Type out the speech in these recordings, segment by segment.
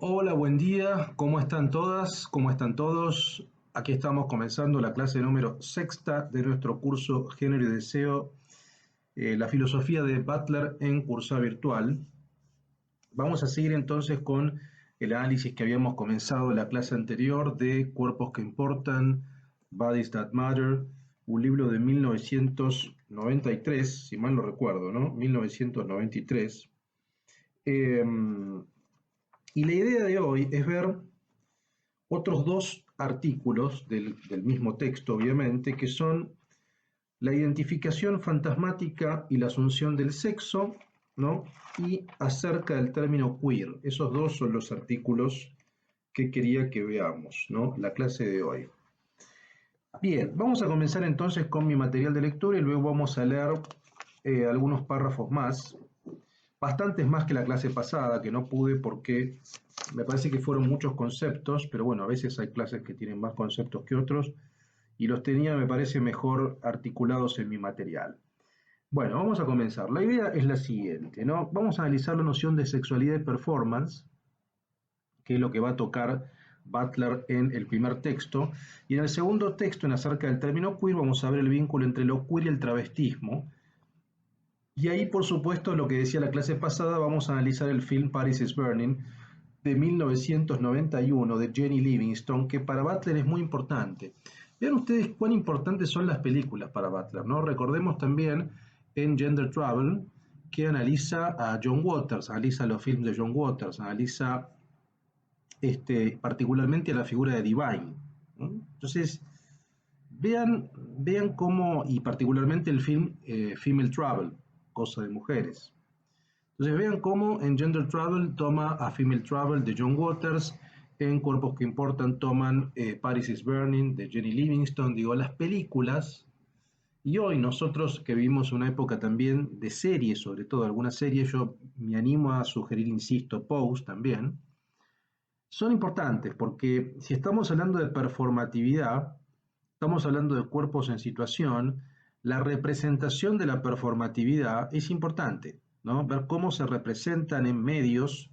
Hola, buen día. ¿Cómo están todas? ¿Cómo están todos? Aquí estamos comenzando la clase número sexta de nuestro curso Género y Deseo, la filosofía de Butler en Cursada Virtual. Vamos a seguir entonces con el análisis que habíamos comenzado en la clase anterior de Cuerpos que Importan, Bodies That Matter, un libro de 1993, si mal no recuerdo, ¿no? 1993. Eh, y la idea de hoy es ver otros dos artículos del mismo texto, obviamente, que son la identificación fantasmática y la asunción del sexo, ¿no? Y acerca del término queer. Esos dos son los artículos que quería que veamos, ¿no? La clase de hoy. Bien, vamos a comenzar entonces con mi material de lectura y luego vamos a leer algunos párrafos más, bastantes más que la clase pasada, que no pude porque me parece que fueron muchos conceptos, pero bueno, a veces hay clases que tienen más conceptos que otros y los tenía, me parece, mejor articulados en mi material. Bueno, vamos a comenzar. La idea es la siguiente, ¿no? Vamos a analizar la noción de sexualidad y performance, que es lo que va a tocar Butler en el primer texto, y en el segundo texto, en acerca del término queer, vamos a ver el vínculo entre lo queer y el travestismo. Y ahí, por supuesto, lo que decía la clase pasada, vamos a analizar el film Paris is Burning de 1991 de Jenny Livingston, que para Butler es muy importante. Vean ustedes cuán importantes son las películas para Butler, ¿no? Recordemos también en Gender Trouble que analiza a John Waters, analiza los films de John Waters, analiza particularmente a la figura de Divine, ¿no? Entonces, vean cómo, y particularmente el film Female Trouble, Cosa de Mujeres. Entonces vean cómo en Gender Trouble toma a Female Trouble de John Waters, en Cuerpos que Importan toman Paris is Burning de Jenny Livingston, digo, las películas, y hoy nosotros que vivimos una época también de series, sobre todo algunas series, yo me animo a sugerir, insisto, Pose también, son importantes porque si estamos hablando de performatividad, estamos hablando de cuerpos en situación, la representación de la performatividad es importante, ¿no? Ver cómo se representan en medios,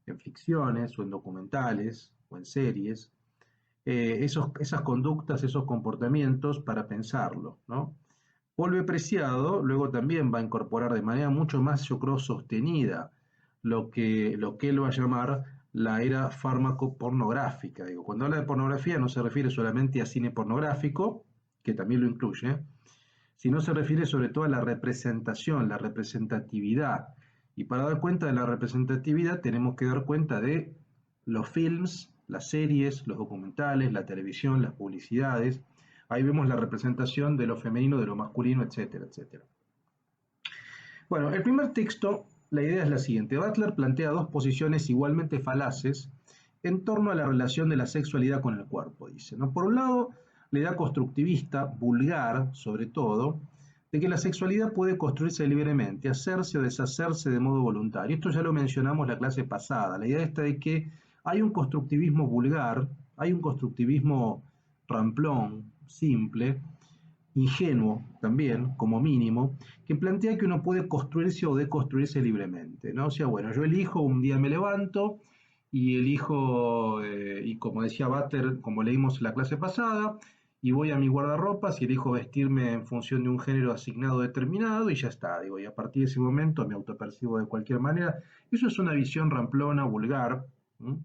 en ficciones o en documentales o en series, esas conductas, esos comportamientos para pensarlo, ¿no? Paul Preciado luego también va a incorporar de manera mucho más, yo creo, sostenida lo que él va a llamar la era fármaco-pornográfica. Digo, cuando habla de pornografía no se refiere solamente a cine pornográfico, que también lo incluye, sino se refiere sobre todo a la representación, la representatividad. Y para dar cuenta de la representatividad tenemos que dar cuenta de los films, las series, los documentales, la televisión, las publicidades. Ahí vemos la representación de lo femenino, de lo masculino, etcétera, etcétera. Bueno, el primer texto, la idea es la siguiente. Butler plantea dos posiciones igualmente falaces en torno a la relación de la sexualidad con el cuerpo, dice, ¿no? Por un lado, la idea constructivista, vulgar sobre todo, de que la sexualidad puede construirse libremente, hacerse o deshacerse de modo voluntario. Esto ya lo mencionamos la clase pasada. La idea está de que hay un constructivismo vulgar, hay un constructivismo ramplón, simple, ingenuo también, como mínimo, que plantea que uno puede construirse o deconstruirse libremente, ¿no? O sea, bueno, yo elijo, un día me levanto y elijo, y como decía Butler, como leímos en la clase pasada, y voy a mi guardarropas y elijo vestirme en función de un género asignado determinado y ya está, digo, y a partir de ese momento me autopercibo de cualquier manera. Eso es una visión ramplona, vulgar, ¿m?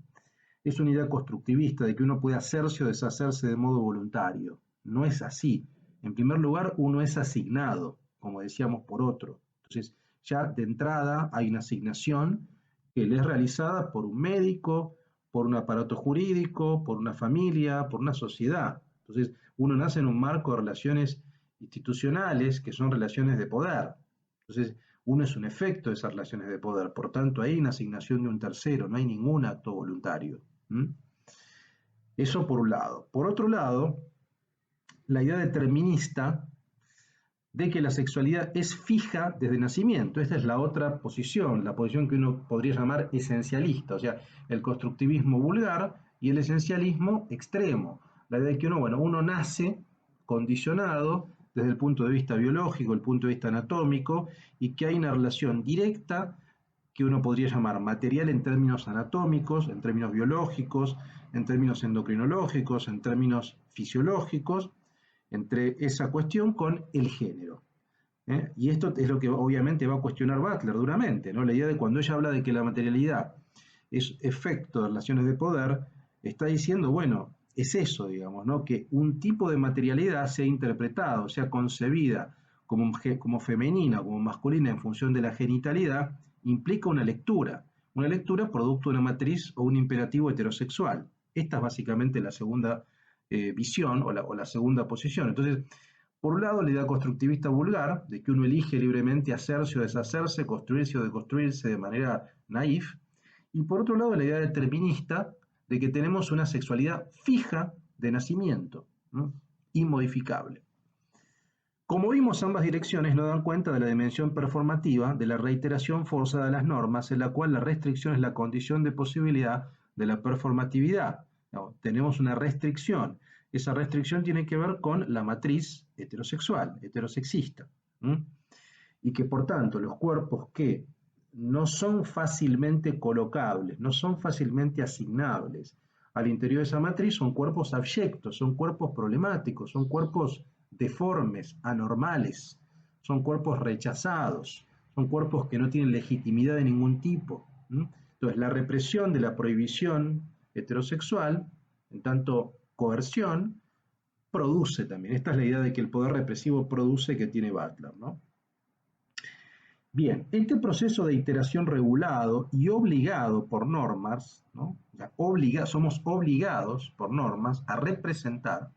Es una idea constructivista de que uno puede hacerse o deshacerse de modo voluntario. No es así. En primer lugar, uno es asignado, como decíamos, por otro. Entonces, ya de entrada hay una asignación que le es realizada por un médico, por un aparato jurídico, por una familia, por una sociedad. Entonces, uno nace en un marco de relaciones institucionales que son relaciones de poder. Entonces, uno es un efecto de esas relaciones de poder. Por tanto, hay una asignación de un tercero, no hay ningún acto voluntario. ¿Mm? Eso por un lado. Por otro lado, la idea determinista de que la sexualidad es fija desde nacimiento. Esta es la otra posición, la posición que uno podría llamar esencialista, o sea, el constructivismo vulgar y el esencialismo extremo. La idea de que uno, bueno, uno nace condicionado desde el punto de vista biológico, el punto de vista anatómico, y que hay una relación directa que uno podría llamar material en términos anatómicos, en términos biológicos, en términos endocrinológicos, en términos fisiológicos, entre esa cuestión con el género. Y esto es lo que obviamente va a cuestionar Butler duramente, ¿no? La idea de cuando ella habla de que la materialidad es efecto de relaciones de poder, está diciendo, bueno, es eso, digamos, ¿no? Que un tipo de materialidad sea interpretado, sea concebida como femenina o como masculina en función de la genitalidad, implica una lectura producto de una matriz o un imperativo heterosexual. Esta es básicamente la segunda visión o la segunda posición. Entonces, por un lado, la idea constructivista vulgar, de que uno elige libremente hacerse o deshacerse, construirse o deconstruirse de manera naif, y por otro lado, la idea determinista de que tenemos una sexualidad fija de nacimiento, ¿no? Inmodificable. Como vimos, ambas direcciones no dan cuenta de la dimensión performativa de la reiteración forzada de las normas, en la cual la restricción es la condición de posibilidad de la performatividad. ¿No? Tenemos una restricción. Esa restricción tiene que ver con la matriz heterosexual, heterosexista. ¿Mm? Y que por tanto los cuerpos que no son fácilmente colocables, no son fácilmente asignables al interior de esa matriz, son cuerpos abyectos, son cuerpos problemáticos, son cuerpos deformes, anormales, son cuerpos rechazados, son cuerpos que no tienen legitimidad de ningún tipo. Entonces, la represión de la prohibición heterosexual, en tanto coerción, produce también. Esta es la idea de que el poder represivo produce que tiene Butler, ¿no? Bien, este proceso de iteración regulado y obligado por normas, ¿no? Somos obligados por normas a representar,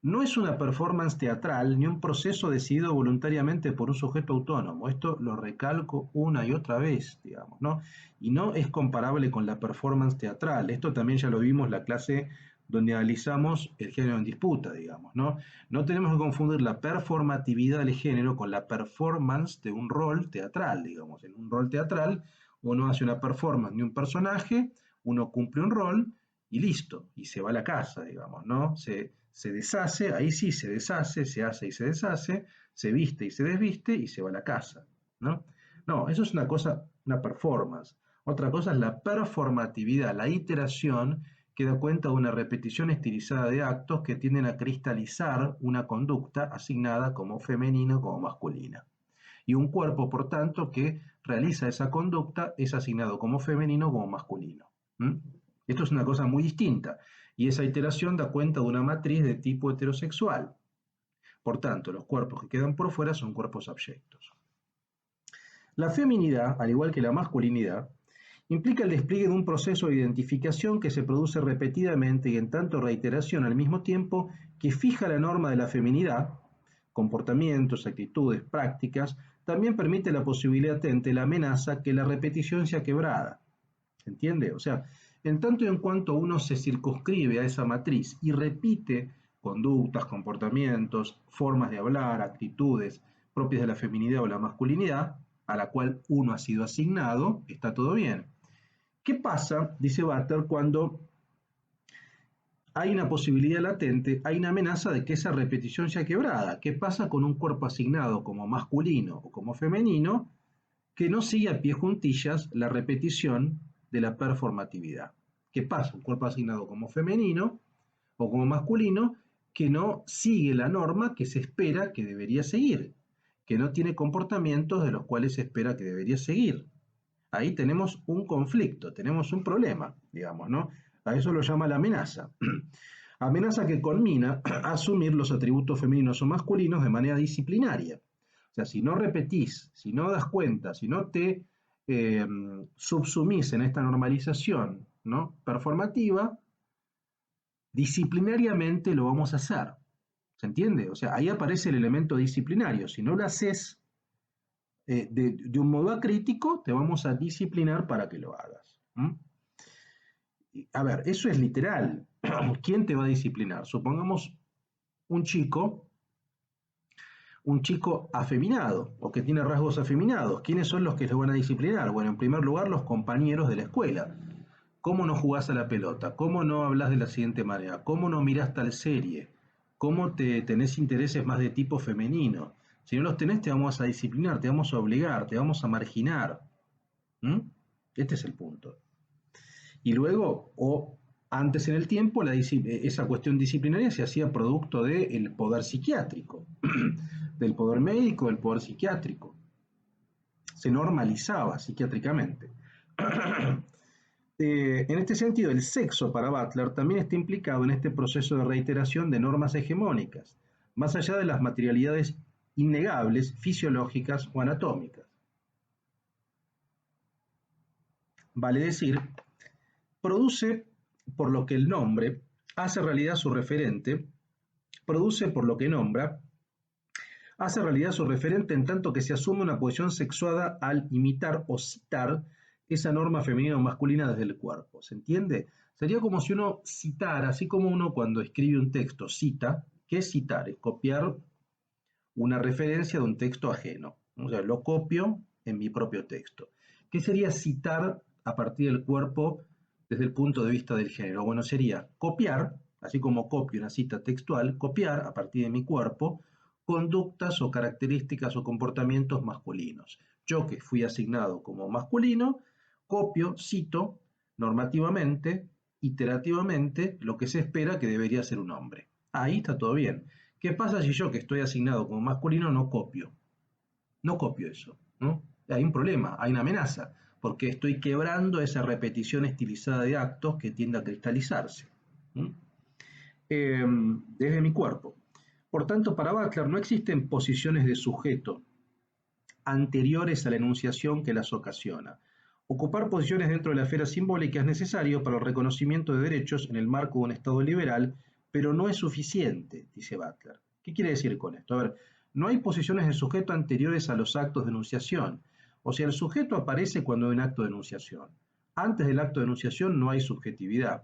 no es una performance teatral ni un proceso decidido voluntariamente por un sujeto autónomo. Esto lo recalco una y otra vez, digamos, ¿no? Y no es comparable con la performance teatral. Esto también ya lo vimos en la clase donde analizamos el género en disputa, digamos, ¿no? No tenemos que confundir la performatividad del género con la performance de un rol teatral, digamos. En un rol teatral uno hace una performance de un personaje, uno cumple un rol y listo, y se va a la casa, digamos, ¿no? Se deshace, ahí sí se deshace, se hace y se deshace, se viste y se desviste y se va a la casa, ¿no? No, eso es una cosa, una performance. Otra cosa es la performatividad, la iteración que da cuenta de una repetición estilizada de actos que tienden a cristalizar una conducta asignada como femenina o como masculina. Y un cuerpo, por tanto, que realiza esa conducta es asignado como femenino o como masculino. ¿Mm? Esto es una cosa muy distinta, y esa iteración da cuenta de una matriz de tipo heterosexual. Por tanto, los cuerpos que quedan por fuera son cuerpos abyectos. La feminidad, al igual que la masculinidad, implica el despliegue de un proceso de identificación que se produce repetidamente y en tanto reiteración al mismo tiempo que fija la norma de la feminidad, comportamientos, actitudes, prácticas, también permite la posibilidad ante la amenaza que la repetición sea quebrada. ¿Se entiende? O sea, en tanto y en cuanto uno se circunscribe a esa matriz y repite conductas, comportamientos, formas de hablar, actitudes propias de la feminidad o la masculinidad, a la cual uno ha sido asignado, está todo bien. ¿Qué pasa, dice Butler, cuando hay una posibilidad latente, hay una amenaza de que esa repetición sea quebrada? ¿Qué pasa con un cuerpo asignado como masculino o como femenino que no sigue a pie juntillas la repetición de la performatividad? ¿Qué pasa? Un cuerpo asignado como femenino o como masculino que no sigue la norma que se espera que debería seguir, que no tiene comportamientos de los cuales se espera que debería seguir. Ahí tenemos un conflicto, tenemos un problema, digamos, ¿no? A eso lo llama la amenaza. Amenaza que conmina a asumir los atributos femeninos o masculinos de manera disciplinaria. O sea, si no repetís, si no das cuenta, si no te subsumís en esta normalización, ¿no?, performativa, disciplinariamente lo vamos a hacer. ¿Se entiende? O sea, ahí aparece el elemento disciplinario. Si no lo haces de un modo acrítico, te vamos a disciplinar para que lo hagas. A ver, eso es literal. ¿Quién te va a disciplinar? Supongamos un chico afeminado o que tiene rasgos afeminados. ¿Quiénes son los que lo van a disciplinar? Bueno, en primer lugar, los compañeros de la escuela. ¿Cómo no jugás a la pelota? ¿Cómo no hablas de la siguiente manera? ¿Cómo no mirás tal serie? ¿Cómo tenés intereses más de tipo femenino? Si no los tenés, te vamos a disciplinar, te vamos a obligar, te vamos a marginar. ¿Mm? Este es el punto. Y luego, o antes en el tiempo, esa cuestión disciplinaria se hacía producto del poder psiquiátrico, del poder médico, del poder psiquiátrico. Se normalizaba psiquiátricamente. En este sentido, el sexo para Butler también está implicado en este proceso de reiteración de normas hegemónicas, más allá de las materialidades innegables, fisiológicas o anatómicas. Vale decir, produce por lo que el nombre hace realidad su referente, produce por lo que nombra, hace realidad su referente en tanto que se asume una posición sexuada al imitar o citar esa norma femenina o masculina desde el cuerpo. ¿Se entiende? Sería como si uno citara, así como uno cuando escribe un texto cita. ¿Qué es citar? Es copiar una referencia de un texto ajeno. O sea, lo copio en mi propio texto. ¿Qué sería citar a partir del cuerpo desde el punto de vista del género? Bueno, sería copiar, así como copio una cita textual, copiar a partir de mi cuerpo conductas o características o comportamientos masculinos. Yo que fui asignado como masculino, copio, cito normativamente, iterativamente, lo que se espera que debería ser un hombre. Ahí está todo bien. ¿Qué pasa si yo que estoy asignado como masculino no copio? No copio eso, ¿no? Hay un problema, hay una amenaza, porque estoy quebrando esa repetición estilizada de actos que tiende a cristalizarse, ¿no? Desde mi cuerpo. Por tanto, para Butler no existen posiciones de sujeto anteriores a la enunciación que las ocasiona. Ocupar posiciones dentro de la esfera simbólica es necesario para el reconocimiento de derechos en el marco de un Estado liberal, pero no es suficiente, dice Butler. ¿Qué quiere decir con esto? A ver, no hay posiciones de sujeto anteriores a los actos de enunciación. O sea, el sujeto aparece cuando hay un acto de enunciación. Antes del acto de enunciación no hay subjetividad.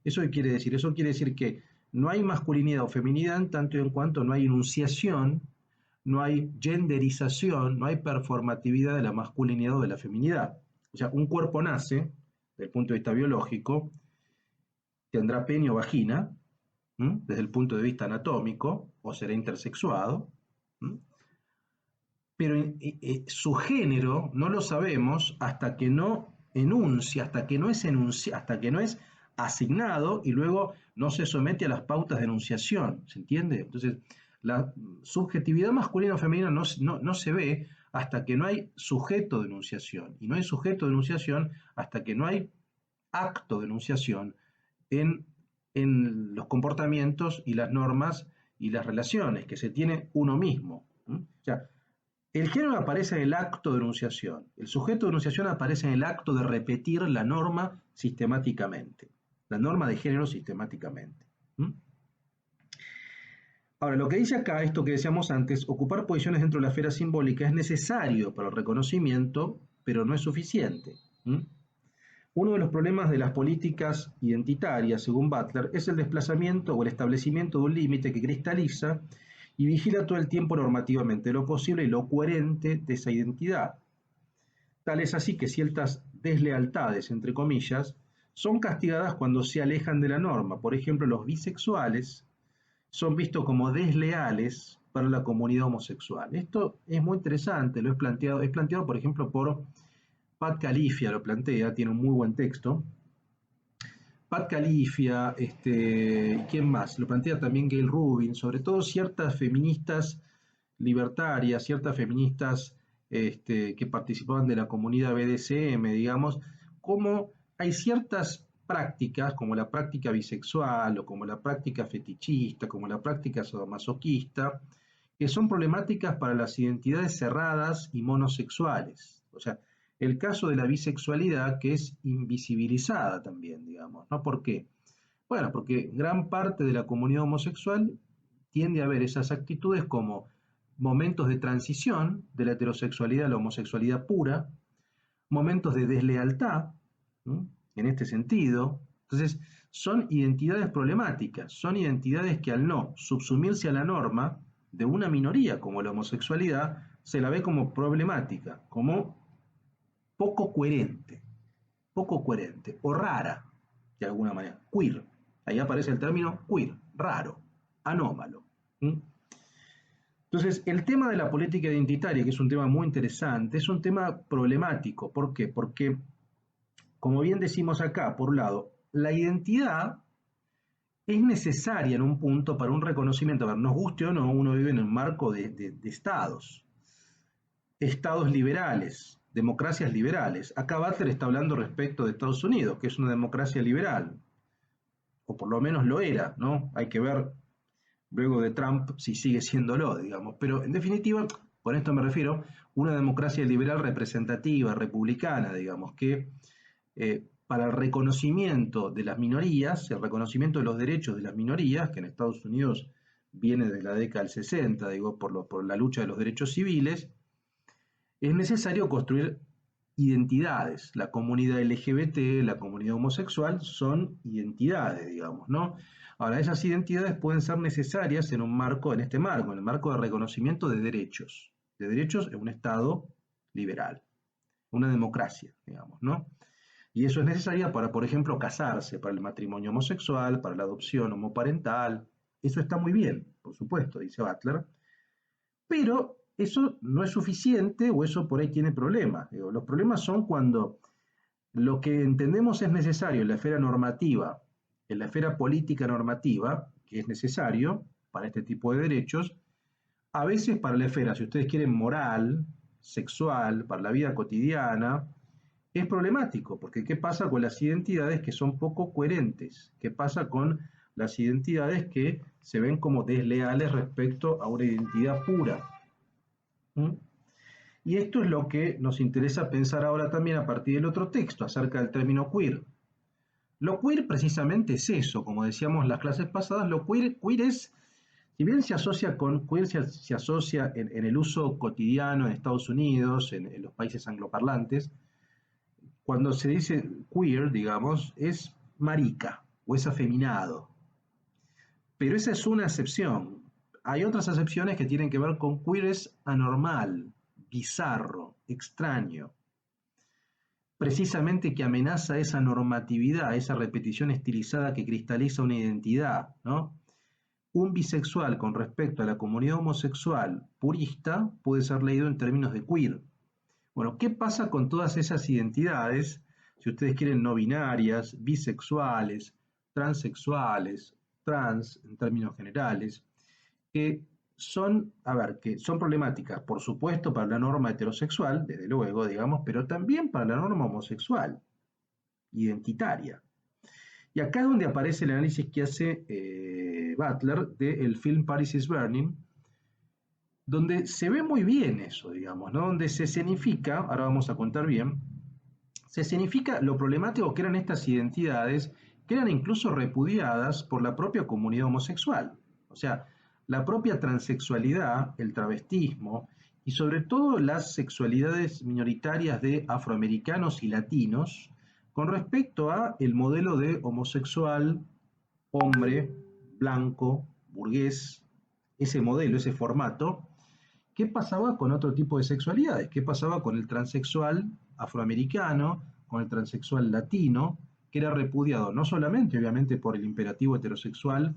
¿Eso qué quiere decir? Eso quiere decir que no hay masculinidad o feminidad en tanto y en cuanto no hay enunciación, no hay genderización, no hay performatividad de la masculinidad o de la feminidad. O sea, un cuerpo nace, desde el punto de vista biológico, tendrá pene o vagina, desde el punto de vista anatómico, o será intersexuado, pero su género no lo sabemos hasta que no enuncia, hasta que no es asignado y luego no se somete a las pautas de enunciación, ¿se entiende? Entonces, la subjetividad masculina o femenina no se ve hasta que no hay sujeto de enunciación, y no hay sujeto de enunciación hasta que no hay acto de enunciación en, en los comportamientos y las normas y las relaciones que se tiene uno mismo. O sea, el género aparece en el acto de enunciación. El sujeto de enunciación aparece en el acto de repetir la norma sistemáticamente. La norma de género sistemáticamente. Ahora, lo que dice acá, esto que decíamos antes, ocupar posiciones dentro de la esfera simbólica es necesario para el reconocimiento, pero no es suficiente. Uno de los problemas de las políticas identitarias, según Butler, es el desplazamiento o el establecimiento de un límite que cristaliza y vigila todo el tiempo normativamente lo posible y lo coherente de esa identidad. Tal es así que ciertas deslealtades, entre comillas, son castigadas cuando se alejan de la norma. Por ejemplo, los bisexuales son vistos como desleales para la comunidad homosexual. Esto es muy interesante, es planteado por ejemplo por Pat Califia, lo plantea, tiene un muy buen texto. Pat Califia, ¿quién más? Lo plantea también Gail Rubin, sobre todo ciertas feministas libertarias, ciertas feministas que participaban de la comunidad BDSM, digamos, como hay ciertas prácticas, como la práctica bisexual o como la práctica fetichista, como la práctica sadomasoquista, que son problemáticas para las identidades cerradas y monosexuales. O sea, el caso de la bisexualidad que es invisibilizada también, digamos, ¿no? ¿Por qué? Bueno, porque gran parte de la comunidad homosexual tiende a ver esas actitudes como momentos de transición de la heterosexualidad a la homosexualidad pura, momentos de deslealtad, ¿no? En este sentido. Entonces, son identidades problemáticas, son identidades que al no subsumirse a la norma de una minoría como la homosexualidad, se la ve como problemática, como poco coherente o rara, de alguna manera, queer. Ahí aparece el término queer, raro, anómalo. Entonces, el tema de la política identitaria, que es un tema muy interesante, es un tema problemático. ¿Por qué? Porque, como bien decimos acá, por un lado, la identidad es necesaria en un punto para un reconocimiento. A ver, nos guste o no, uno vive en un marco de estados, estados liberales, democracias liberales. Acá Butler está hablando respecto de Estados Unidos, que es una democracia liberal, o por lo menos lo era, ¿no? Hay que ver luego de Trump si sigue siéndolo, digamos. Pero en definitiva, por esto me refiero, una democracia liberal representativa, republicana, digamos, que para el reconocimiento de las minorías, el reconocimiento de los derechos de las minorías, que en Estados Unidos viene de la década del 60, digo, por la lucha de los derechos civiles, es necesario construir identidades. La comunidad LGBT, la comunidad homosexual son identidades, digamos, ¿no? Ahora, esas identidades pueden ser necesarias en un marco, en este marco, en el marco de reconocimiento de derechos en un Estado liberal, una democracia, digamos, ¿no? Y eso es necesario para, por ejemplo, casarse, para el matrimonio homosexual, para la adopción homoparental. Eso está muy bien, por supuesto, dice Butler, pero eso no es suficiente o eso por ahí tiene problemas. Digo, los problemas son cuando lo que entendemos es necesario en la esfera normativa, en la esfera política normativa, que es necesario para este tipo de derechos, a veces para la esfera, si ustedes quieren, moral, sexual, para la vida cotidiana, es problemático, porque ¿qué pasa con las identidades que son poco coherentes? ¿Qué pasa con las identidades que se ven como desleales respecto a una identidad pura? ¿Mm? Y esto es lo que nos interesa pensar ahora también a partir del otro texto acerca del término queer. Lo queer precisamente es eso, como decíamos en las clases pasadas, lo queer es, si bien se asocia con queer, se asocia en el uso cotidiano en Estados Unidos, en los países angloparlantes, cuando se dice queer, digamos, es marica o es afeminado. Pero esa es una excepción. Hay otras excepciones que tienen que ver con queer es anormal, bizarro, extraño. Precisamente que amenaza esa normatividad, esa repetición estilizada que cristaliza una identidad, ¿no? Un bisexual con respecto a la comunidad homosexual purista puede ser leído en términos de queer. Bueno, ¿qué pasa con todas esas identidades, si ustedes quieren, no binarias, bisexuales, transexuales, trans en términos generales, que son, a ver, que son problemáticas, por supuesto, para la norma heterosexual, desde luego, digamos, pero también para la norma homosexual, identitaria. Y acá es donde aparece el análisis que hace Butler del film Paris is Burning, donde se ve muy bien eso, digamos, ¿no? Donde se escenifica, ahora vamos a contar bien, se escenifica lo problemático que eran estas identidades, que eran incluso repudiadas por la propia comunidad homosexual. O sea, la propia transexualidad, el travestismo y sobre todo las sexualidades minoritarias de afroamericanos y latinos con respecto a el modelo de homosexual, hombre, blanco, burgués, ese modelo, ese formato. ¿Qué pasaba con otro tipo de sexualidades? ¿Qué pasaba con el transexual afroamericano, con el transexual latino, que era repudiado no solamente, obviamente, por el imperativo heterosexual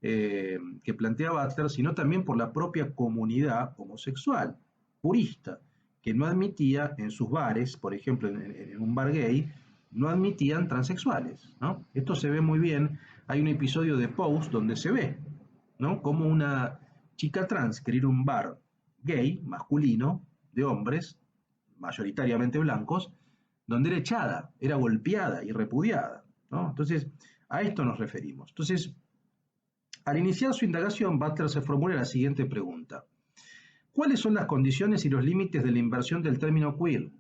que planteaba Butler, sino también por la propia comunidad homosexual, purista, que no admitía en sus bares, por ejemplo, en un bar gay, no admitían transexuales, ¿no? Esto se ve muy bien. Hay un episodio de Pose donde se ve, ¿no? Como una chica trans quería ir a un bar gay, masculino, de hombres, mayoritariamente blancos, donde era echada, era golpeada y repudiada, ¿no? Entonces, a esto nos referimos. Entonces, al iniciar su indagación, Butler se formula la siguiente pregunta. ¿Cuáles son las condiciones y los límites de la inversión del término queer?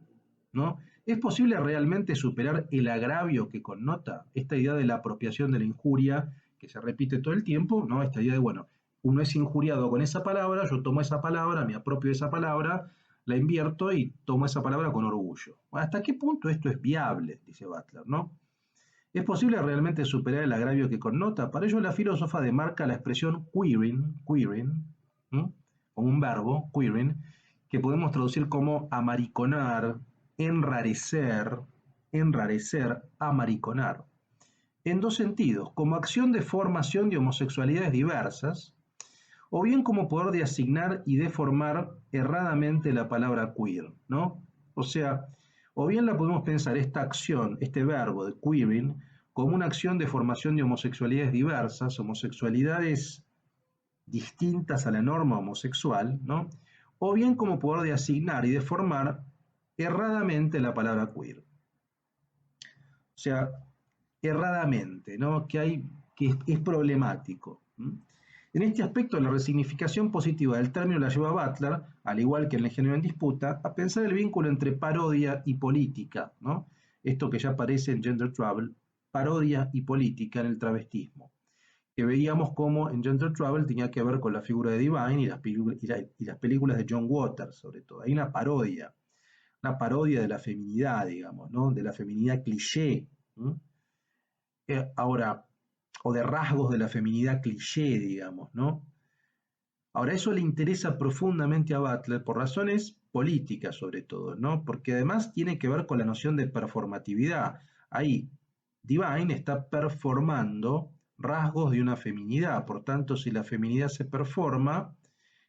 ¿No? ¿Es posible realmente superar el agravio que connota esta idea de la apropiación de la injuria que se repite todo el tiempo? ¿No? Esta idea de, bueno, uno es injuriado con esa palabra, yo tomo esa palabra, me apropio de esa palabra, la invierto y tomo esa palabra con orgullo. ¿Hasta qué punto esto es viable? Dice Butler, ¿no? ¿Es posible realmente superar el agravio que connota? Para ello la filósofa demarca la expresión queering, ¿m? Como un verbo, queering, que podemos traducir como amariconar, enrarecer, amariconar, en dos sentidos, como acción de formación de homosexualidades diversas, o bien como poder de asignar y deformar erradamente la palabra queer, ¿no? O sea, o bien la podemos pensar esta acción, este verbo de queering, como una acción de formación de homosexualidades diversas, homosexualidades distintas a la norma homosexual, ¿no? O bien como poder de asignar y deformar erradamente la palabra queer. O sea, erradamente, ¿no? Que es problemático. En este aspecto, la resignificación positiva del término la lleva a Butler, al igual que en el género en disputa, a pensar el vínculo entre parodia y política, ¿no? Esto que ya aparece en Gender Trouble, parodia y política en el travestismo, que veíamos cómo en Gender Trouble tenía que ver con la figura de Divine y las películas de John Waters, sobre todo. Hay una parodia de la feminidad, digamos, ¿no? De la feminidad cliché. ¿No? Ahora, o de rasgos de la feminidad cliché, digamos, ¿no? Ahora, eso le interesa profundamente a Butler por razones políticas, sobre todo, ¿no? Porque además tiene que ver con la noción de performatividad. Ahí, Divine está performando rasgos de una feminidad, por tanto, si la feminidad se performa,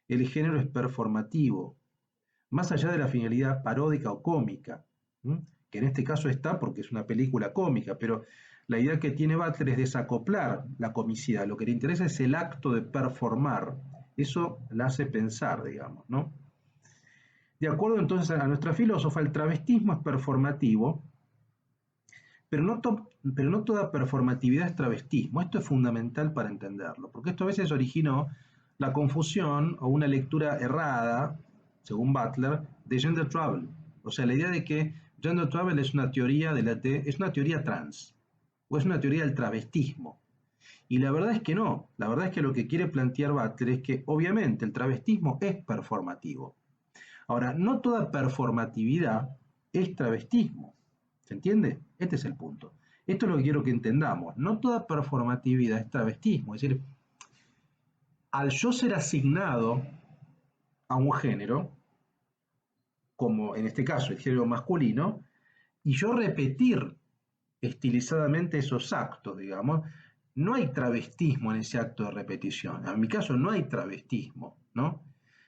el género es performativo, más allá de la finalidad paródica o cómica, ¿m? Que en este caso está porque es una película cómica, pero la idea que tiene Butler es desacoplar la comicidad, lo que le interesa es el acto de performar, eso la hace pensar, digamos, ¿no? De acuerdo entonces a nuestra filósofa, el travestismo es performativo, pero no toda performatividad es travestismo. Esto es fundamental para entenderlo, porque esto a veces originó la confusión o una lectura errada, según Butler, de Gender Trouble. O sea, la idea de que Gender Trouble es una teoría es una teoría trans, o es una teoría del travestismo. Y la verdad es que no. La verdad es que lo que quiere plantear Butler es que obviamente el travestismo es performativo. Ahora, no toda performatividad es travestismo. ¿Se entiende? Este es el punto. Esto es lo que quiero que entendamos. No toda performatividad es travestismo. Es decir, al yo ser asignado a un género, como en este caso el género masculino, y yo repetir estilizadamente esos actos, digamos, no hay travestismo en ese acto de repetición. En mi caso no hay travestismo, ¿no?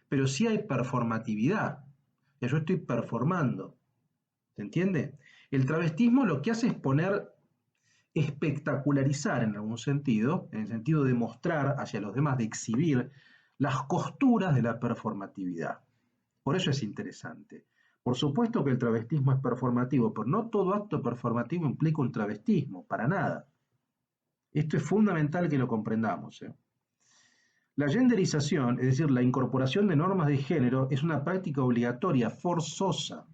Pero sí hay performatividad. Ya yo estoy performando. ¿Se entiende? El travestismo lo que hace es espectacularizar en algún sentido, en el sentido de mostrar hacia los demás, de exhibir las costuras de la performatividad. Por eso es interesante. Por supuesto que el travestismo es performativo, pero no todo acto performativo implica un travestismo, para nada. Esto es fundamental que lo comprendamos. La genderización, es decir, la incorporación de normas de género, es una práctica obligatoria, forzosa.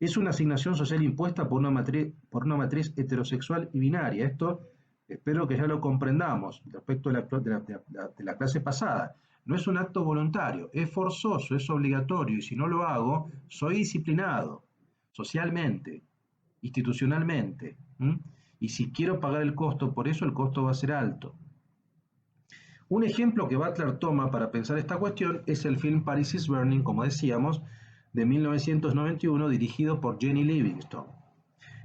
Es una asignación social impuesta por una matriz heterosexual y binaria. Esto espero que ya lo comprendamos respecto de la clase pasada. No es un acto voluntario, es forzoso, es obligatorio, y si no lo hago, soy disciplinado socialmente, institucionalmente. ¿M? Y si quiero pagar el costo por eso, el costo va a ser alto. Un ejemplo que Butler toma para pensar esta cuestión es el film Paris is Burning, como decíamos, de 1991, dirigido por Jenny Livingston,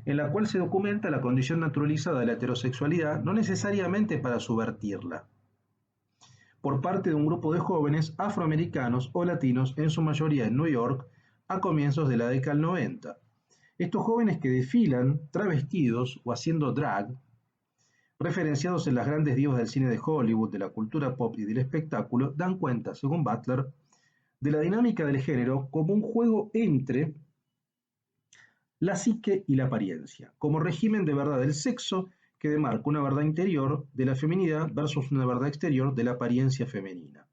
en la cual se documenta la condición naturalizada de la heterosexualidad, no necesariamente para subvertirla, por parte de un grupo de jóvenes afroamericanos o latinos, en su mayoría en New York, a comienzos de la década del 90. Estos jóvenes que desfilan travestidos o haciendo drag, referenciados en las grandes divas del cine de Hollywood, de la cultura pop y del espectáculo, dan cuenta, según Butler, de la dinámica del género como un juego entre la psique y la apariencia, como régimen de verdad del sexo que demarca una verdad interior de la feminidad versus una verdad exterior de la apariencia femenina.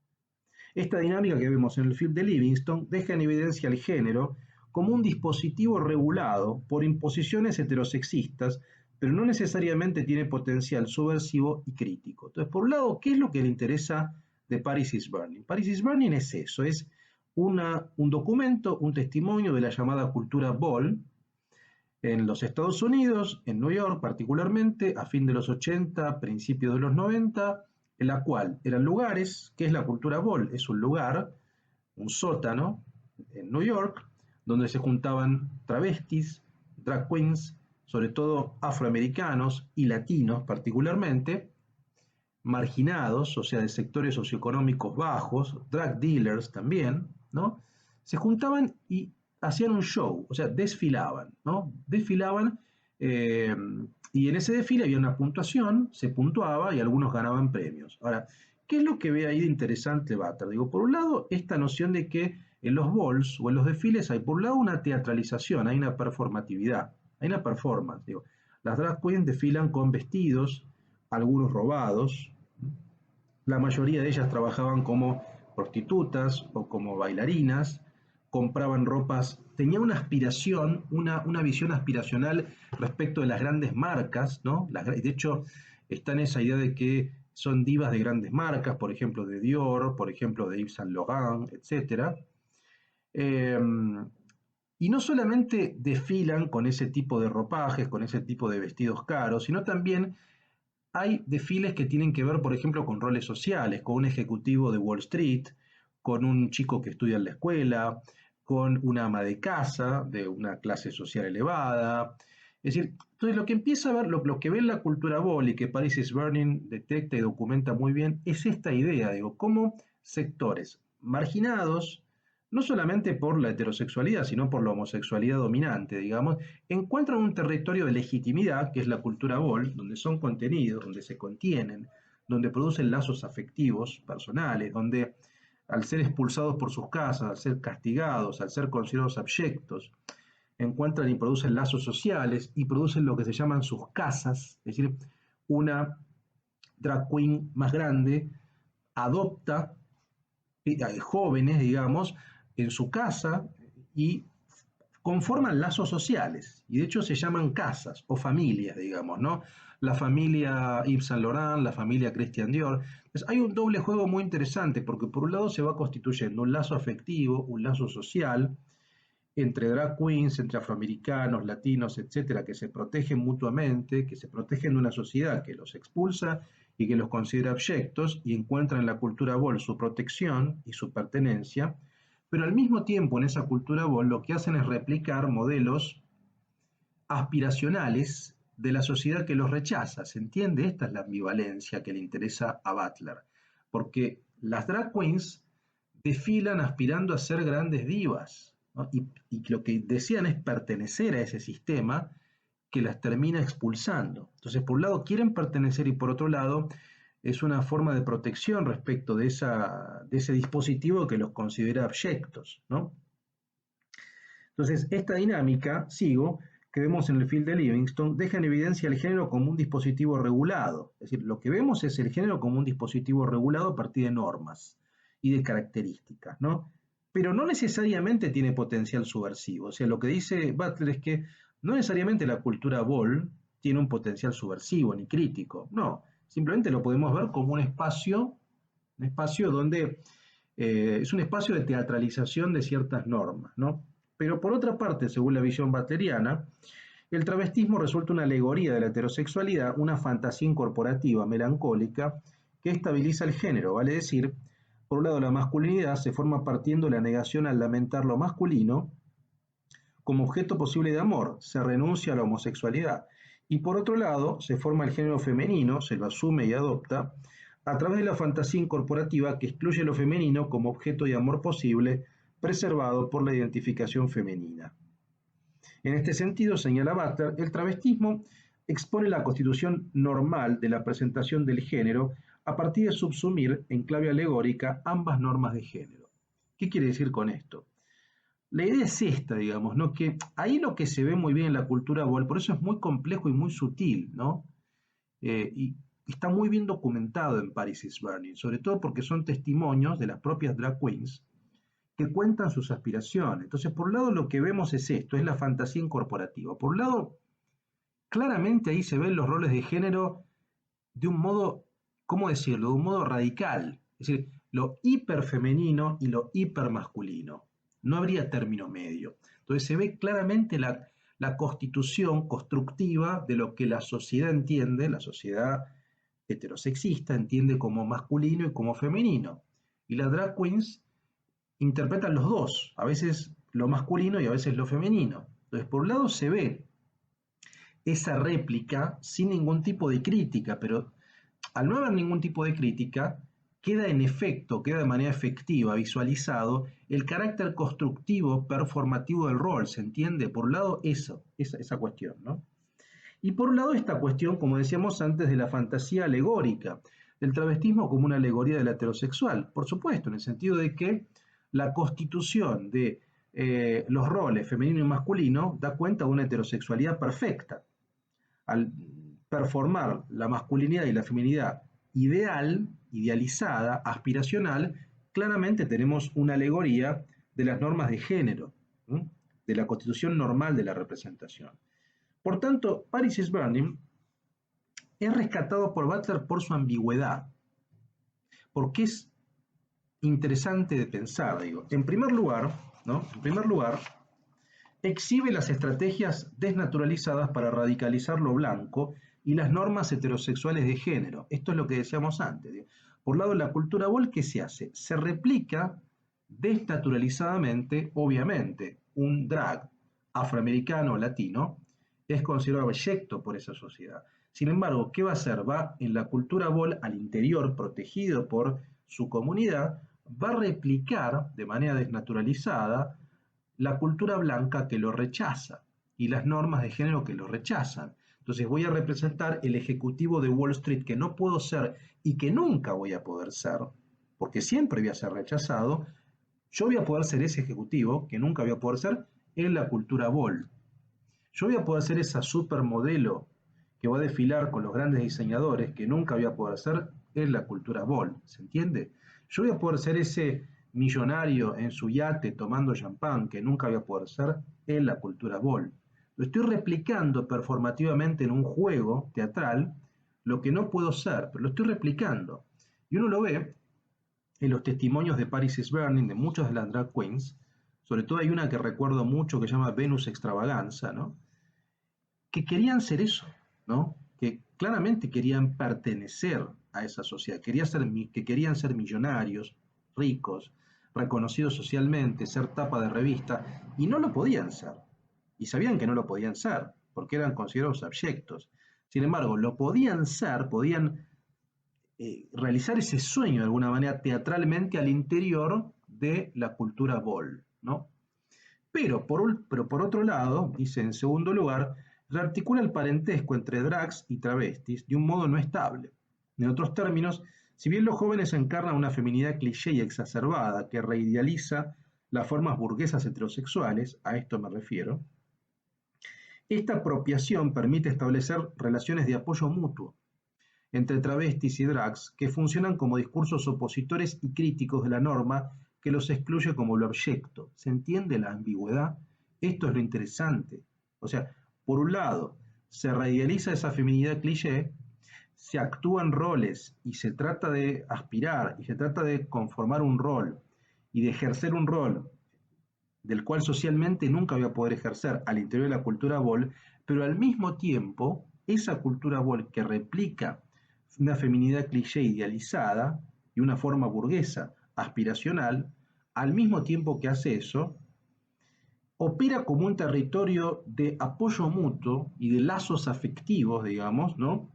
Esta dinámica que vemos en el film de Livingston deja en evidencia el género como un dispositivo regulado por imposiciones heterosexistas, pero no necesariamente tiene potencial subversivo y crítico. Entonces, por un lado, ¿qué es lo que le interesa de Paris is Burning? Paris is Burning es eso, es un documento, un testimonio de la llamada cultura ball en los Estados Unidos, en New York particularmente, a fin de los 80, principios de los 90, en la cual eran lugares, ¿qué es la cultura ball? Es un lugar, un sótano en New York, donde se juntaban travestis, drag queens, sobre todo afroamericanos y latinos particularmente, marginados, o sea, de sectores socioeconómicos bajos, drug dealers también, ¿no? Se juntaban y hacían un show, o sea, desfilaban, ¿no? Desfilaban eh, y en ese desfile había una puntuación, se puntuaba y algunos ganaban premios. Ahora, ¿qué es lo que ve ahí de interesante Butler? Digo, por un lado, esta noción de que en los balls o en los desfiles hay por un lado una teatralización, hay una performatividad, hay una performance. Digo, las drag queens desfilan con vestidos, algunos robados, la mayoría de ellas trabajaban como prostitutas o como bailarinas, compraban ropas, tenía una aspiración, una visión aspiracional respecto de las grandes marcas, ¿no? De hecho, está en esa idea de que son divas de grandes marcas, por ejemplo de Dior, por ejemplo de Yves Saint Laurent, etc. Eh, y no solamente desfilan con ese tipo de ropajes, con ese tipo de vestidos caros, sino también hay desfiles que tienen que ver, por ejemplo, con roles sociales, con un ejecutivo de Wall Street, con un chico que estudia en la escuela, con una ama de casa de una clase social elevada. Es decir, entonces lo que empieza a ver, lo que ve en la cultura bol y que Paris is Burning detecta y documenta muy bien, es esta idea, digo, cómo sectores marginados, no solamente por la heterosexualidad, sino por la homosexualidad dominante, digamos, encuentran un territorio de legitimidad, que es la cultura bol, donde son contenidos, donde se contienen, donde producen lazos afectivos personales, donde al ser expulsados por sus casas, al ser castigados, al ser considerados abyectos, encuentran y producen lazos sociales y producen lo que se llaman sus casas, es decir, una drag queen más grande adopta jóvenes, digamos, en su casa y conforman lazos sociales y de hecho se llaman casas o familias, digamos, ¿no? La familia Yves Saint Laurent, la familia Christian Dior. Entonces, hay un doble juego muy interesante porque por un lado se va constituyendo un lazo afectivo, un lazo social entre drag queens, entre afroamericanos, latinos, etcétera, que se protegen mutuamente, que se protegen de una sociedad que los expulsa y que los considera abyectos y encuentran en la cultura bol su protección y su pertenencia, pero al mismo tiempo en esa cultura bol lo que hacen es replicar modelos aspiracionales de la sociedad que los rechaza. ¿Se entiende? Esta es la ambivalencia que le interesa a Butler, porque las drag queens desfilan aspirando a ser grandes divas, ¿no? Y lo que desean es pertenecer a ese sistema que las termina expulsando. Entonces, por un lado quieren pertenecer y por otro lado es una forma de protección respecto de ese dispositivo que los considera abyectos, ¿no? Entonces, esta dinámica, sigo, que vemos en el film de Livingston, deja en evidencia el género como un dispositivo regulado. Es decir, lo que vemos es el género como un dispositivo regulado a partir de normas y de características, ¿no? Pero no necesariamente tiene potencial subversivo. O sea, lo que dice Butler es que no necesariamente la cultura bol tiene un potencial subversivo ni crítico. No, simplemente lo podemos ver como un espacio donde es un espacio de teatralización de ciertas normas, ¿no? Pero por otra parte, según la visión butleriana, el travestismo resulta una alegoría de la heterosexualidad, una fantasía incorporativa, melancólica, que estabiliza el género, vale decir, por un lado la masculinidad se forma partiendo de la negación al lamentar lo masculino como objeto posible de amor, se renuncia a la homosexualidad, y por otro lado se forma el género femenino, se lo asume y adopta, a través de la fantasía incorporativa que excluye lo femenino como objeto de amor posible, preservado por la identificación femenina. En este sentido, señala Butler, el travestismo expone la constitución normal de la presentación del género a partir de subsumir, en clave alegórica, ambas normas de género. ¿Qué quiere decir con esto? La idea es esta, digamos, ¿no? Que ahí lo que se ve muy bien en la cultura bol, por eso es muy complejo y muy sutil, ¿no? Y está muy bien documentado en Paris is Burning, sobre todo porque son testimonios de las propias drag queens que cuentan sus aspiraciones. Entonces, por un lado lo que vemos es esto, es la fantasía incorporativa. Por un lado, claramente ahí se ven los roles de género de un modo, ¿cómo decirlo? De un modo radical. Es decir, lo hiperfemenino y lo hipermasculino. No habría término medio. Entonces se ve claramente la constitución constructiva de lo que la sociedad entiende, la sociedad heterosexista entiende como masculino y como femenino. Y las drag queens interpretan los dos, a veces lo masculino y a veces lo femenino. Entonces, por un lado se ve esa réplica sin ningún tipo de crítica, pero al no haber ningún tipo de crítica, queda en efecto, queda de manera efectiva, visualizado, el carácter constructivo, performativo del rol, ¿se entiende? Por un lado, esa cuestión, ¿no? Y por un lado, esta cuestión, como decíamos antes, de la fantasía alegórica, del travestismo como una alegoría del heterosexual, por supuesto, en el sentido de que la constitución de los roles femenino y masculino da cuenta de una heterosexualidad perfecta. Al performar la masculinidad y la feminidad ideal, idealizada, aspiracional, claramente tenemos una alegoría de las normas de género, ¿sí? De la constitución normal de la representación. Por tanto, Paris is Burning es rescatado por Butler por su ambigüedad, porque es interesante de pensar, digo. En primer lugar, ¿no? En primer lugar, exhibe las estrategias desnaturalizadas para radicalizar lo blanco y las normas heterosexuales de género. Esto es lo que decíamos antes. Digo. Por un lado, la cultura bol, ¿qué se hace? Se replica desnaturalizadamente, obviamente, un drag afroamericano o latino es considerado abyecto por esa sociedad. Sin embargo, ¿qué va a hacer? Va en la cultura bol al interior, protegido por su comunidad, va a replicar de manera desnaturalizada la cultura blanca que lo rechaza y las normas de género que lo rechazan. Entonces voy a representar el ejecutivo de Wall Street que no puedo ser y que nunca voy a poder ser, porque siempre voy a ser rechazado. Yo voy a poder ser ese ejecutivo que nunca voy a poder ser en la cultura bol. Yo voy a poder ser esa supermodelo que va a desfilar con los grandes diseñadores que nunca voy a poder ser en la cultura bol. ¿Se entiende? Yo voy a poder ser ese millonario en su yate tomando champán que nunca voy a poder ser en la cultura bol. Lo estoy replicando performativamente en un juego teatral, lo que no puedo ser, pero lo estoy replicando. Y uno lo ve en los testimonios de Paris is Burning de muchas de las drag queens, sobre todo hay una que recuerdo mucho que se llama Venus Extravaganza, ¿no? Que querían ser eso, ¿no? Que claramente querían pertenecer a esa sociedad, que querían ser millonarios, ricos, reconocidos socialmente, ser tapa de revista, y no lo podían ser. Y sabían que no lo podían ser, porque eran considerados abyectos. Sin embargo, lo podían ser, podían realizar ese sueño de alguna manera teatralmente al interior de la cultura bol, ¿no? Pero por otro lado, dice en segundo lugar, rearticula el parentesco entre drags y travestis de un modo no estable. En otros términos, si bien los jóvenes encarnan una feminidad cliché y exacerbada que reidealiza las formas burguesas heterosexuales, a esto me refiero, esta apropiación permite establecer relaciones de apoyo mutuo entre travestis y drags que funcionan como discursos opositores y críticos de la norma que los excluye como lo abyecto. ¿Se entiende la ambigüedad? Esto es lo interesante. O sea, por un lado, se radializa esa feminidad cliché, se actúan roles y se trata de aspirar y se trata de conformar un rol y de ejercer un rol del cual socialmente nunca voy a poder ejercer al interior de la cultura bol, pero al mismo tiempo, esa cultura bol que replica una feminidad cliché idealizada y una forma burguesa aspiracional, al mismo tiempo que hace eso, opera como un territorio de apoyo mutuo y de lazos afectivos, digamos, ¿no?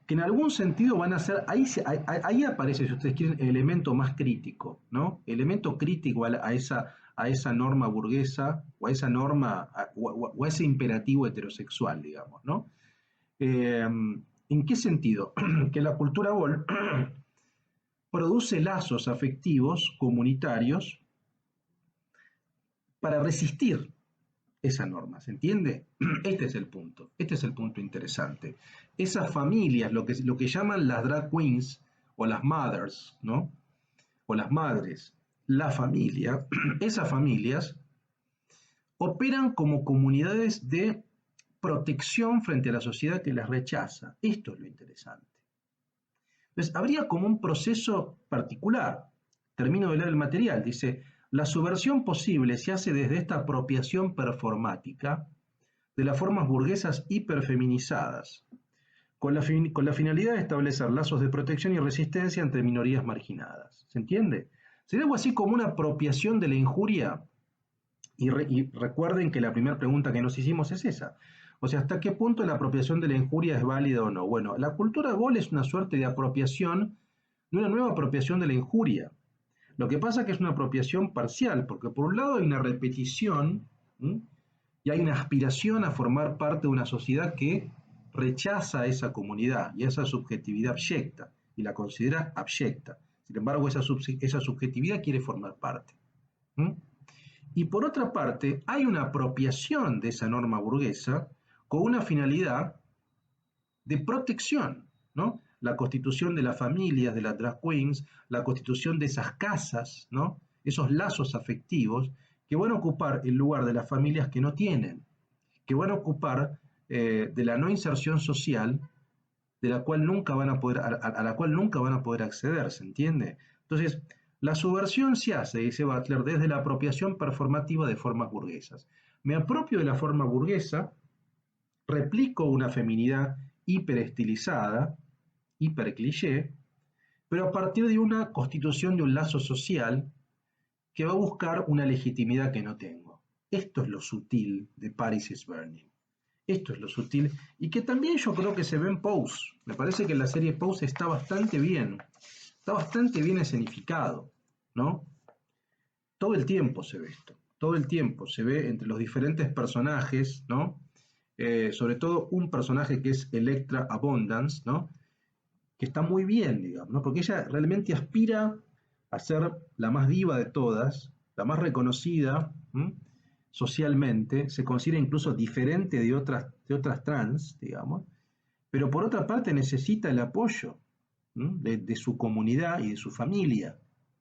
Que en algún sentido van a ser, ahí aparece, si ustedes quieren, el elemento más crítico, ¿no? El elemento crítico a esa norma burguesa, o a esa norma, o a ese imperativo heterosexual, digamos, ¿no? ¿En qué sentido? Que la cultura bol produce lazos afectivos comunitarios para resistir esa norma, ¿se entiende? Este es el punto interesante. Esas familias, lo que llaman las drag queens o las mothers, ¿no? O las madres, la familia, esas familias operan como comunidades de protección frente a la sociedad que las rechaza. Esto es lo interesante. Entonces, habría como un proceso particular. Termino de leer el material. Dice, la subversión posible se hace desde esta apropiación performática de las formas burguesas hiperfeminizadas, con la finalidad de establecer lazos de protección y resistencia entre minorías marginadas. ¿Se entiende? Sería algo así como una apropiación de la injuria. Y recuerden que la primera pregunta que nos hicimos es esa. O sea, ¿hasta qué punto la apropiación de la injuria es válida o no? Bueno, la cultura gol es una suerte de apropiación, de una nueva apropiación de la injuria. Lo que pasa es que es una apropiación parcial, porque por un lado hay una repetición, ¿m? Y hay una aspiración a formar parte de una sociedad que rechaza a esa comunidad y a esa subjetividad abyecta y la considera abyecta. Sin embargo, esa subjetividad quiere formar parte. ¿M? Y por otra parte, hay una apropiación de esa norma burguesa con una finalidad de protección, ¿no? La constitución de las familias, de las drag queens, la constitución de esas casas, ¿no? Esos lazos afectivos que van a ocupar el lugar de las familias que no tienen, que van a ocupar de la no inserción social, de la cual nunca van a poder, a la cual nunca van a poder acceder, ¿se entiende? Entonces, la subversión se hace, dice Butler, desde la apropiación performativa de formas burguesas. Me apropio de la forma burguesa, replico una feminidad hiperestilizada, hipercliché, pero a partir de una constitución de un lazo social que va a buscar una legitimidad que no tengo. Esto es lo sutil de Paris is Burning. Esto es lo sutil y que también yo creo que se ve en Pose. Me parece que la serie Pose está bastante bien escenificado, ¿no? Todo el tiempo se ve esto, todo el tiempo se ve entre los diferentes personajes, ¿no? Sobre todo un personaje que es Electra Abundance, ¿no? Que está muy bien, digamos, ¿no? Porque ella realmente aspira a ser la más diva de todas, la más reconocida, ¿m? Socialmente, se considera incluso diferente de otras trans, digamos, pero por otra parte necesita el apoyo de su comunidad y de su familia,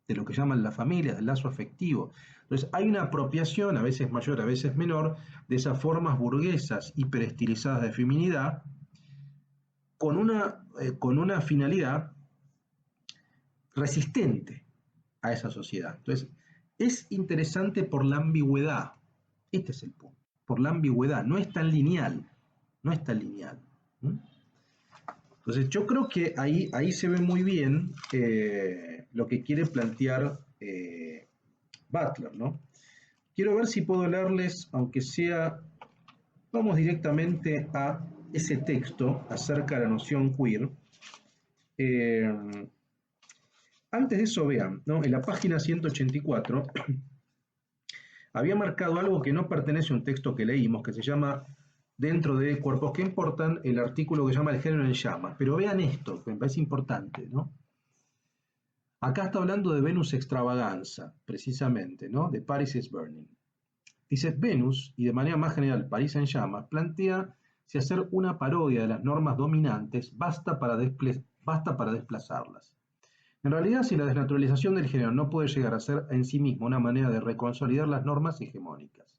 de lo que llaman la familia, del lazo afectivo. Entonces hay una apropiación, a veces mayor, a veces menor, de esas formas burguesas hiperestilizadas de feminidad, con una finalidad resistente a esa sociedad. Entonces, es interesante por la ambigüedad. Este es el punto. Por la ambigüedad. No es tan lineal. No es tan lineal. Entonces, yo creo que ahí se ve muy bien lo que quiere plantear Butler, ¿no? Quiero ver si puedo leerles, aunque sea, vamos directamente a ese texto acerca de la noción queer. Antes de eso, vean, ¿no? En la página 184 había marcado algo que no pertenece a un texto que leímos, que se llama, dentro de Cuerpos que Importan, el artículo que se llama El género en llamas. Pero vean esto, que me parece importante, ¿no? Acá está hablando de Venus Extravaganza, precisamente, ¿no? De Paris is Burning. Dice, Venus, y de manera más general París en llamas, plantea si hacer una parodia de las normas dominantes basta para desplazarlas. En realidad, si la desnaturalización del género no puede llegar a ser en sí misma una manera de reconsolidar las normas hegemónicas.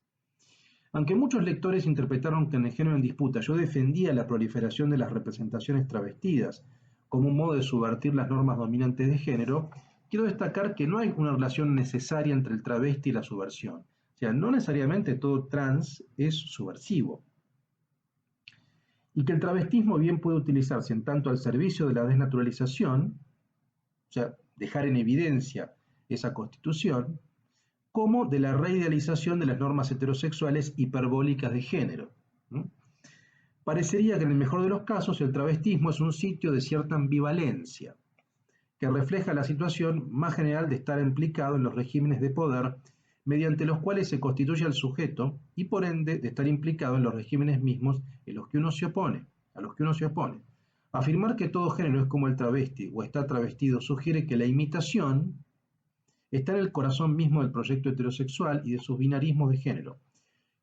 Aunque muchos lectores interpretaron que en el género en disputa yo defendía la proliferación de las representaciones travestidas como un modo de subvertir las normas dominantes de género, quiero destacar que no hay una relación necesaria entre el travesti y la subversión. O sea, no necesariamente todo trans es subversivo. Y que el travestismo bien puede utilizarse en tanto al servicio de la desnaturalización, o sea, dejar en evidencia esa constitución, como de la reidealización de las normas heterosexuales hiperbólicas de género. Parecería que en el mejor de los casos el travestismo es un sitio de cierta ambivalencia, que refleja la situación más general de estar implicado en los regímenes de poder mediante los cuales se constituye al sujeto y por ende de estar implicado en los regímenes mismos a los que uno se opone. Afirmar que todo género es como el travesti o está travestido sugiere que la imitación está en el corazón mismo del proyecto heterosexual y de sus binarismos de género,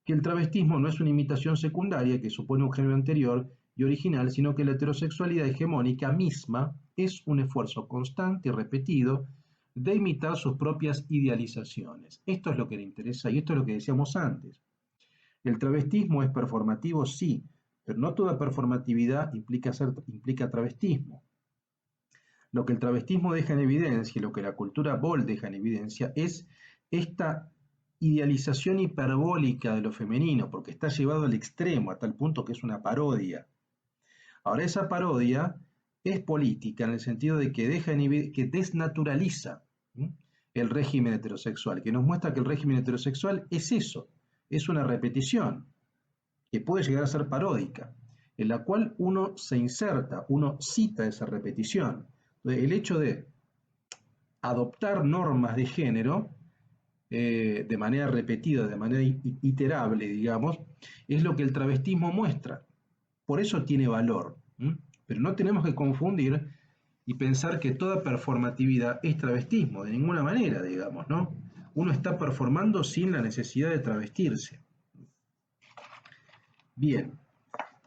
que el travestismo no es una imitación secundaria que supone un género anterior y original, sino que la heterosexualidad hegemónica misma es un esfuerzo constante y repetido de imitar sus propias idealizaciones. Esto es lo que le interesa y esto es lo que decíamos antes. El travestismo es performativo, sí, pero no toda performatividad implica travestismo. Lo que el travestismo deja en evidencia y lo que la cultura bold deja en evidencia es esta idealización hiperbólica de lo femenino, porque está llevado al extremo, a tal punto que es una parodia. Ahora, esa parodia es política en el sentido de que que desnaturaliza el régimen heterosexual, que nos muestra que el régimen heterosexual es eso, es una repetición. que puede llegar a ser paródica, en la cual uno se inserta, uno cita esa repetición. Entonces, el hecho de adoptar normas de género de manera repetida, de manera iterable, digamos, es lo que el travestismo muestra. Por eso tiene valor. ¿M? Pero no tenemos que confundir y pensar que toda performatividad es travestismo, de ninguna manera, digamos, ¿no? Uno está performando sin la necesidad de travestirse. Bien,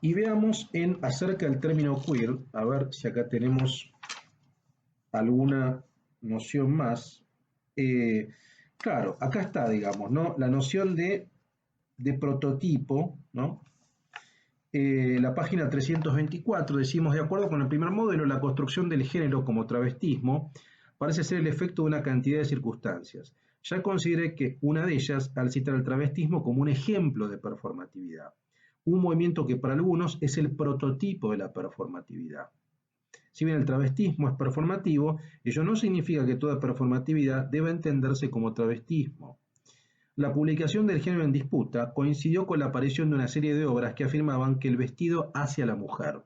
y veamos acerca del término queer, a ver si acá tenemos alguna noción más. Claro, acá está, digamos, ¿no? La noción de prototipo, ¿no? La página 324, decimos, de acuerdo con el primer modelo, la construcción del género como travestismo parece ser el efecto de una cantidad de circunstancias. Ya consideré que una de ellas, al citar el travestismo como un ejemplo de performatividad, un movimiento que para algunos es el prototipo de la performatividad. Si bien el travestismo es performativo, ello no significa que toda performatividad deba entenderse como travestismo. La publicación del género en disputa coincidió con la aparición de una serie de obras que afirmaban que el vestido hace a la mujer.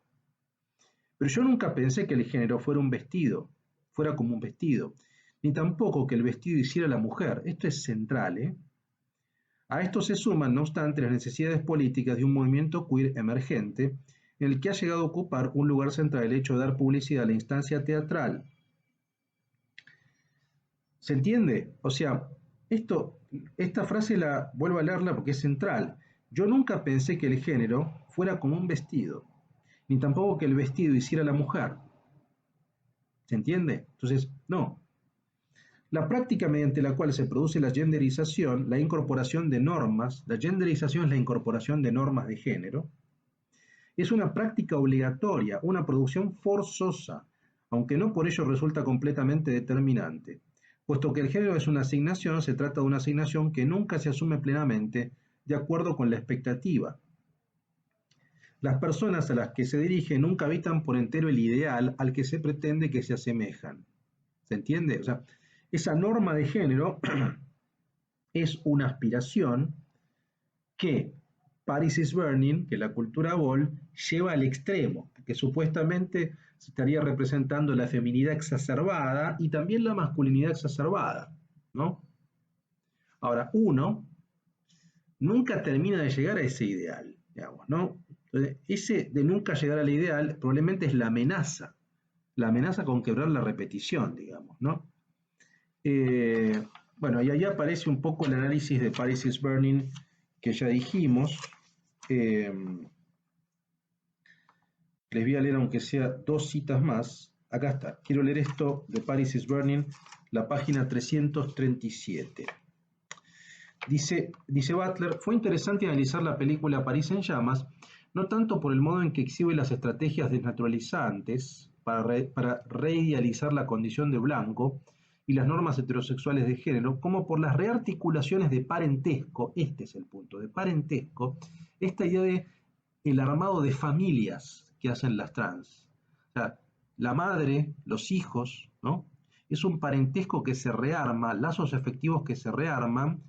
Pero yo nunca pensé que el género fuera como un vestido, ni tampoco que el vestido hiciera a la mujer. Esto es central, ¿eh? A esto se suman, no obstante, las necesidades políticas de un movimiento queer emergente, en el que ha llegado a ocupar un lugar central el hecho de dar publicidad a la instancia teatral. ¿Se entiende? O sea, esta frase la vuelvo a leerla porque es central. Yo nunca pensé que el género fuera como un vestido, ni tampoco que el vestido hiciera a la mujer. ¿Se entiende? Entonces, no. La práctica mediante la cual se produce la genderización, la incorporación de normas, la genderización es la incorporación de normas de género, es una práctica obligatoria, una producción forzosa, aunque no por ello resulta completamente determinante. Puesto que el género es una asignación, se trata de una asignación que nunca se asume plenamente de acuerdo con la expectativa. Las personas a las que se dirige nunca habitan por entero el ideal al que se pretende que se asemejan. ¿Se entiende? O sea, esa norma de género es una aspiración que Paris is Burning, que la cultura Ball, lleva al extremo, que supuestamente se estaría representando la feminidad exacerbada y también la masculinidad exacerbada, ¿no? Ahora, uno nunca termina de llegar a ese ideal, digamos, ¿no? Entonces, ese de nunca llegar al ideal probablemente es la amenaza con quebrar la repetición, digamos, ¿no? Bueno, y ahí aparece un poco el análisis de Paris is Burning que ya dijimos. Les voy a leer aunque sea dos citas más. Acá está, quiero leer esto de Paris is Burning, la página 337. Dice Butler, fue interesante analizar la película París en llamas, no tanto por el modo en que exhibe las estrategias desnaturalizantes para reidealizar la condición de blanco y las normas heterosexuales de género, como por las rearticulaciones de parentesco, este es el punto, de parentesco, esta idea de el armado de familias que hacen las trans. O sea, la madre, los hijos, ¿no? Es un parentesco que se rearma, lazos efectivos que se rearman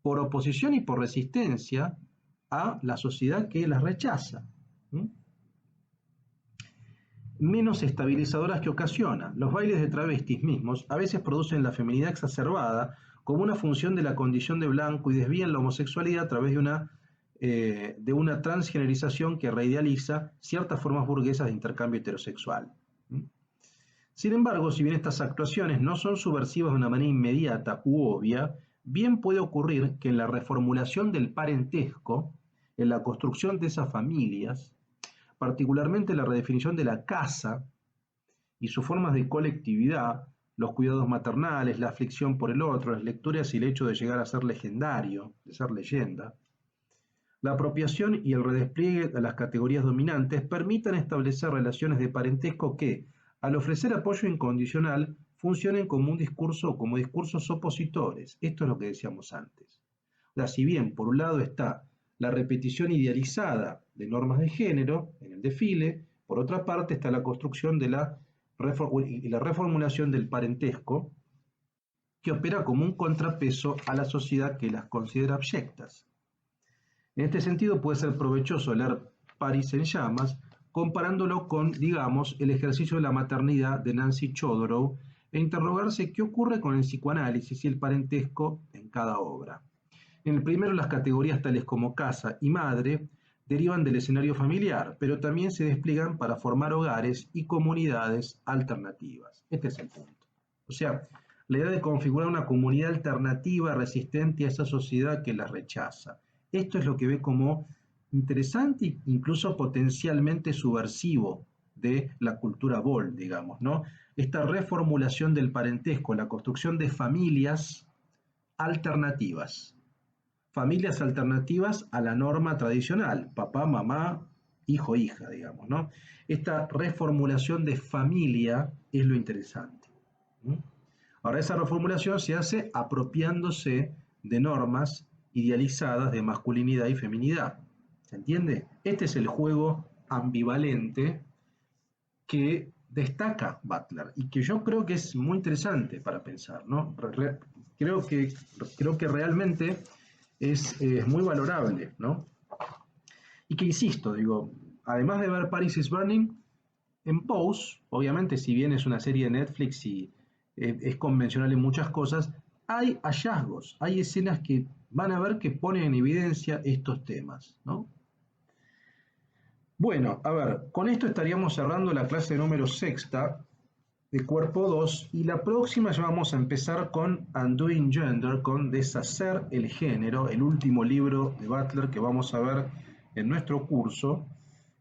por oposición y por resistencia a la sociedad que las rechaza. ¿Mm? Menos estabilizadoras que ocasionan. Los bailes de travestis mismos a veces producen la feminidad exacerbada como una función de la condición de blanco y desvían la homosexualidad a través de una transgenerización que reidealiza ciertas formas burguesas de intercambio heterosexual. Sin embargo, si bien estas actuaciones no son subversivas de una manera inmediata u obvia, bien puede ocurrir que en la reformulación del parentesco, en la construcción de esas familias, particularmente la redefinición de la casa y sus formas de colectividad, los cuidados maternales, la aflicción por el otro, las lecturas y el hecho de llegar a ser legendario, de ser leyenda, la apropiación y el redespliegue de las categorías dominantes permitan establecer relaciones de parentesco que, al ofrecer apoyo incondicional, funcionen como un discurso o como discursos opositores. Esto es lo que decíamos antes. O sea, si bien por un lado está la repetición idealizada de normas de género en el desfile, por otra parte está la construcción de la reformulación del parentesco, que opera como un contrapeso a la sociedad que las considera abyectas. En este sentido, puede ser provechoso leer París en llamas, comparándolo con, digamos, el ejercicio de la maternidad de Nancy Chodorow e interrogarse qué ocurre con el psicoanálisis y el parentesco en cada obra. En el primero, las categorías tales como casa y madre derivan del escenario familiar, pero también se despliegan para formar hogares y comunidades alternativas. Este es el punto. O sea, la idea de configurar una comunidad alternativa resistente a esa sociedad que la rechaza. Esto es lo que ve como interesante e incluso potencialmente subversivo de la cultura Ball, digamos, ¿no? Esta reformulación del parentesco, la construcción de familias alternativas. Familias alternativas a la norma tradicional, papá, mamá, hijo, hija, digamos, ¿no? Esta reformulación de familia es lo interesante. ¿Mm? Ahora, esa reformulación se hace apropiándose de normas idealizadas de masculinidad y feminidad. ¿Se entiende? Este es el juego ambivalente que destaca Butler y que yo creo que es muy interesante para pensar, ¿no? Creo que realmente es muy valorable, ¿no? Y que insisto, digo, además de ver Paris is Burning, en Pose, obviamente, si bien es una serie de Netflix y es convencional en muchas cosas, hay hallazgos, hay escenas que van a ver que ponen en evidencia estos temas, ¿no? Bueno, a ver, con esto estaríamos cerrando la clase número sexta de cuerpo 2 y la próxima ya vamos a empezar con Undoing Gender, con Deshacer el Género, el último libro de Butler que vamos a ver en nuestro curso.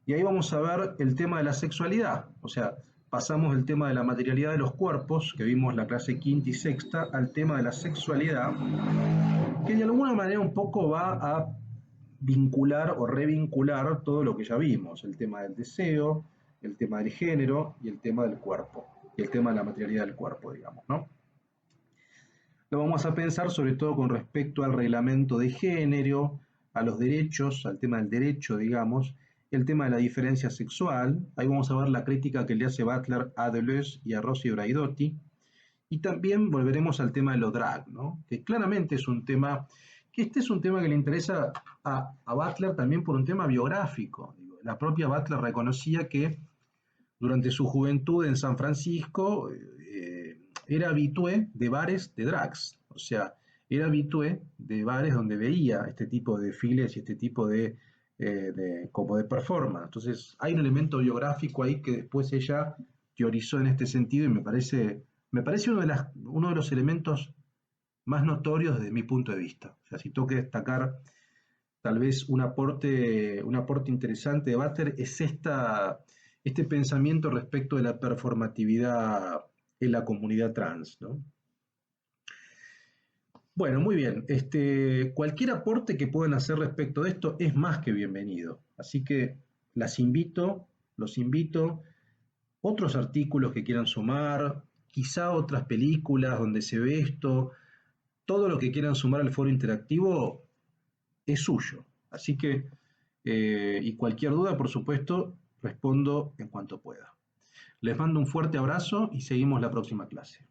Y ahí vamos a ver el tema de la sexualidad, o sea, pasamos del tema de la materialidad de los cuerpos, que vimos la clase quinta y sexta, al tema de la sexualidad, que de alguna manera un poco va a vincular o revincular todo lo que ya vimos, el tema del deseo, el tema del género y el tema del cuerpo, y el tema de la materialidad del cuerpo, digamos, ¿no? Lo vamos a pensar sobre todo con respecto al reglamento de género, a los derechos, al tema del derecho, digamos, el tema de la diferencia sexual. Ahí vamos a ver la crítica que le hace Butler a Deleuze y a Rossi Braidotti. Y también volveremos al tema de lo drag, ¿no? Que claramente es un tema, que este es un tema que le interesa a Butler también por un tema biográfico. La propia Butler reconocía que durante su juventud en San Francisco era habitué de bares de drags, o sea, era habitué de bares donde veía este tipo de desfiles y este tipo como de performance. Entonces, hay un elemento biográfico ahí que después ella teorizó en este sentido y me parece uno de los elementos más notorios desde mi punto de vista. O sea, si tengo que destacar tal vez un aporte interesante de Butler es este pensamiento respecto de la performatividad en la comunidad trans, ¿no? Bueno, muy bien. Cualquier aporte que puedan hacer respecto de esto es más que bienvenido. Así que los invito, otros artículos que quieran sumar, quizá otras películas donde se ve esto, todo lo que quieran sumar al foro interactivo es suyo. Así que, y cualquier duda, por supuesto, respondo en cuanto pueda. Les mando un fuerte abrazo y seguimos la próxima clase.